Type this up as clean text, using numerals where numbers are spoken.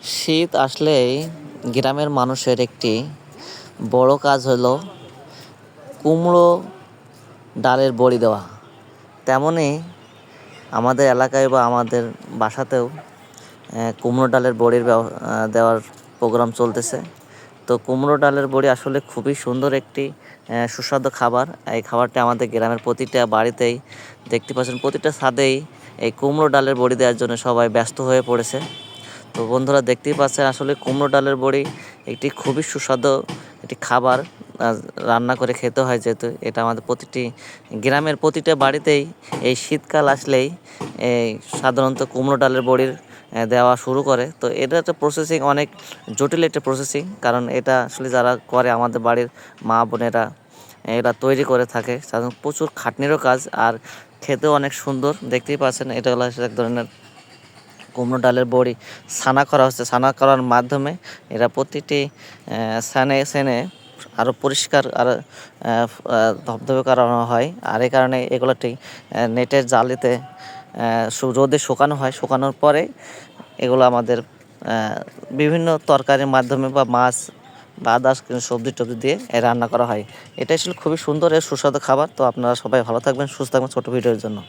শীত আসলেই গ্রামের মানুষের একটি বড় কাজ হলো কুমড়ো ডালের বড়ি দেওয়া। তেমনই আমাদের এলাকায় বা আমাদের বাসাতেও কুমড়ো ডালের বড়ির দেওয়ার প্রোগ্রাম চলতেছে। তো কুমড়ো ডালের বড়ি আসলে খুবই সুন্দর একটি সুস্বাদু খাবার। এই খাবারটি আমাদের গ্রামের প্রতিটা বাড়িতেই দেখতে পাচ্ছেন, প্রতিটা ছাদেই এই কুমড়ো ডালের বড়ি দেওয়ার জন্য সবাই ব্যস্ত হয়ে পড়েছে। তো বন্ধুরা দেখতেই পাচ্ছেন, আসলে কুমড়ো ডালের বড়ি একটি খুবই সুস্বাদু একটি খাবার। রান্না করে খেতে হয়, যেহেতু এটা আমাদের প্রতিটি গ্রামের প্রতিটা বাড়িতেই এই শীতকাল আসলেই এই সাধারণত কুমড়ো ডালের বড়ির দেওয়া শুরু করে। তো এটা একটা প্রসেসিং অনেক জটিল একটা প্রসেসিং, কারণ এটা আসলে যারা করে আমাদের বাড়ির মা বোনেরা এরা তৈরি করে থাকে, সাধারণত প্রচুর খাটনিরও কাজ আর খেতেও অনেক সুন্দর। দেখতেই পাচ্ছেন, এটা হলো এক ধরনের কুমড়ো ডালের বড়ি ছানা করা হচ্ছে। ছানা করার মাধ্যমে এরা প্রতিটি স্থানে আরও পরিষ্কার আর ধবধবে করানো হয়। আর এই কারণে এগুলোটি নেটের জালিতে রোদে শুকানো হয়। শুকানোর পরে এগুলো আমাদের বিভিন্ন তরকারির মাধ্যমে বা মাছ বা আদার্স সবজি টবজি দিয়ে রান্না করা হয়। এটা আসলে খুবই সুন্দর এর সুস্বাদু খাবার। তো আপনারা সবাই ভালো থাকবেন, সুস্থ থাকবেন ছোটো ভিডিওর জন্য।